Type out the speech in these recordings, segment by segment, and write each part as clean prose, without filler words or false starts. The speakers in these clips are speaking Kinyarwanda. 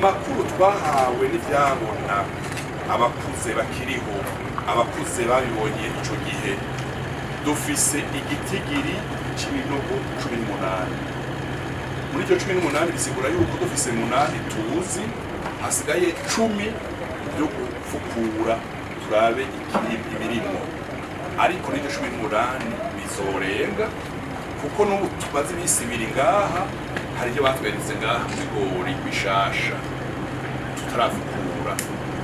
makuru twahawe n'ivyabona abakuze bakiriho abakuze babibonye ico gihe dufise igitigiri c'ibinogo 18 muri icyo 18 bisigura yuko dufise 8 tuzi hasigaye 10 byo gufukura turabe ibirimo ariko n'icyo 18 bizorenga kuko n'ubu tumaze ibisi biri ngaha hari ibyo batweretse ngaha mu bigori bishasha tutarafukura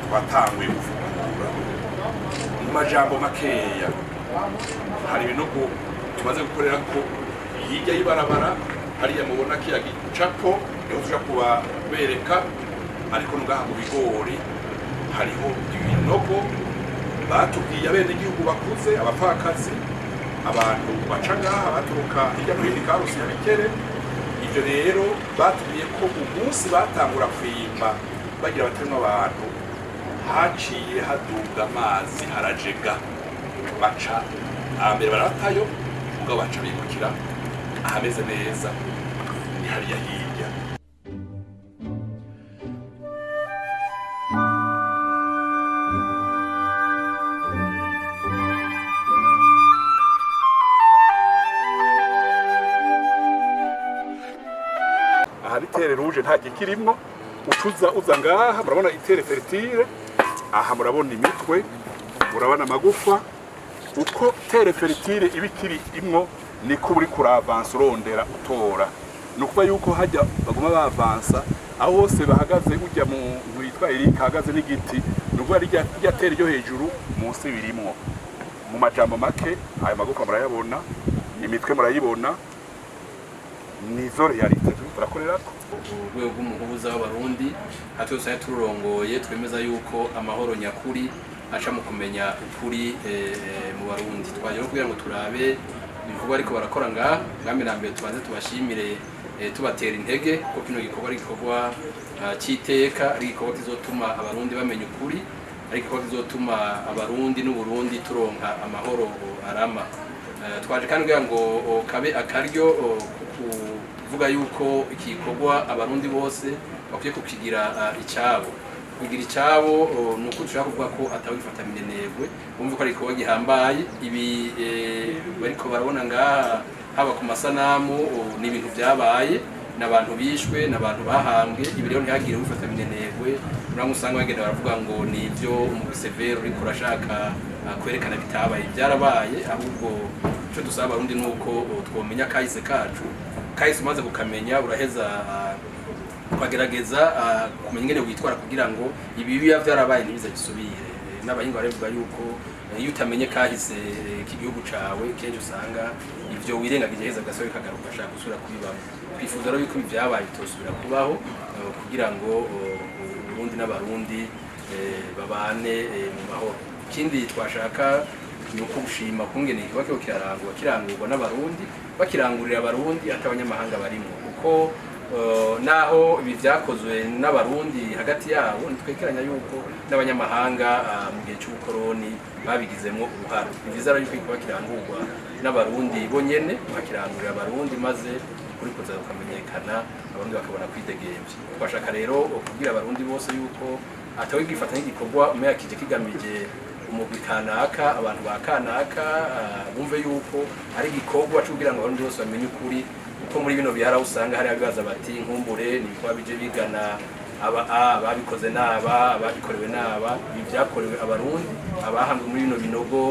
twatanguye gufukura mu majambo makeya hari ibinogo tumaze gukorera ko hirya y'ibarabara hariya mubona kiya gicapo niho tuja kubabereka ariko ngaha mu bigori hariho ibinogo batubwiye abenegihugu bakuze abapfakazi abantu baca ngaha baturuka hirya no hino Karusi ya Bikere. Ivyo rero batubwiye ko umunsi batangura kwimba bagira batemwa abantu haciye haduga amazi harajega baca ambere baratayo ubwo baca bimukira ahameze neza ni hariya hirya. Aha itere rouge nta gikirimwo uza ngaha murabona itere fertile aha murabona imitwe murabona amagufa uko tere fertile ibikiri imwo niko uri kuravansa urondera utora nukuba yuko hajya baguma bavansa aho hose bahagaze ujya mu yitwa Eric hagaze n'igiti nukuba rya tere ryo hejuru munsi birimwo mu majambo make aya magufa murayabona imitwe murayibona nizo realite turakorera ko urwego rw'umuhuza w'abarundi hatwe usaya turongoye twemeza yuko amahoro nyakuri aca mu kumenya ukuri mu barundi twaje no kugira ngo turabe ibikorwa ariko barakora ngambe nambere tubanze tubashimire tubatera intege ko kino gikorwa ari gikorwa cyiteka ari gikorwa kizotuma abarundi bamenya ukuri ari gikorwa kizotuma abarundi n'uburundi turonka amahoro arama. Twaje kandi kugira ngo kabe akaryo kuvuga yuko ikikorwa abarundi bose bakwiye kukigira icyabo kugira icyabo nuko dushaka kuvuga ko atawifata minenegwe bumva ko ari igikorwa gihambaye ibi bariko barabona ngaha haba ku masanamu ni ibintu byabaye n'abantu bishwe n'abantu bahambwe ibi rero ntihagire ufata minenegwe uramusanga bagenda baravuga ngo ni ibyo umubisevero uri kurashaka kwerekana bitabaye byarabaye ahubwo cyo dusaba abarundi nuko twomenya kahise kacu kahise umaze kukamenya uraheza kwagerageza kumenya ingene witwara kugira ngo ibi biya byarabaye ntibize bisubire n'abahinga baravuga yuko iyo utamenye kahise k'igihugu cawe kenshi usanga ivyo wirengagije heza gasobe kagaruka ashaka gusura kubibamo twifuza rero yuko ibyabaye bitosubira kubaho kugira ngo Burundi n'abarundi babane mu mahoro. Ikindi twashaka nuko gushima kungene ikibazo kirangurwa n'abarundi bakirangurira abarundi atabanyamahanga barimo uko naho ibi byakozwe n'abarundi hagati yabo nitwekeranya yuko n'abanyamahanga mu gihe cy'ubukoroni babigizemo uruhare. Nivyiza yuko ikibazo kirangurwa n'abarundi bonyene bakirangurira abarundi maze kuri kuza ukamenyekana abarundi bakabona kwidegemvya. Twashaka rero kugira abarundi bose yuko atawe gifatanya igikorwa umeya kije kigamije umugwi kanaka abantu bakanaka bumve yuko ari igikorwa cyo kugira ngo abarundi bose bamenye ukuri uko muri bino bihara usanga hari abibaza bati nkumbure ni kwa bije bigana babikoze naba babikorewe naba ibi byakorewe abarundi abahanzwe muri bino binogo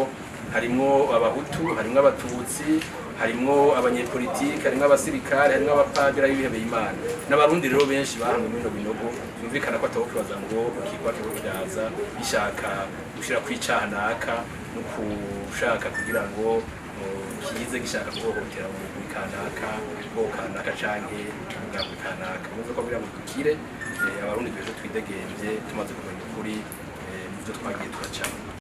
harimo abahutu harimo abatutsi harimo abanyepolitike harimo abasirikare harimo abapadiri y'ibihebeye Imana n'abarundi rero benshi bahanzwe muri bino binogo byumvikana ko ataho kibaza ngo ukikwa cyo kiraza bishaka gushira kwicanaka no kushaka kugira ngo kize gishaka kuhohotera mu kanaka kanaka canke mu kanaka muzo ko kugira ngo dukire abarundi twese twidegemvye tumaze kumenya ukuri mu byo twagiye turacamo.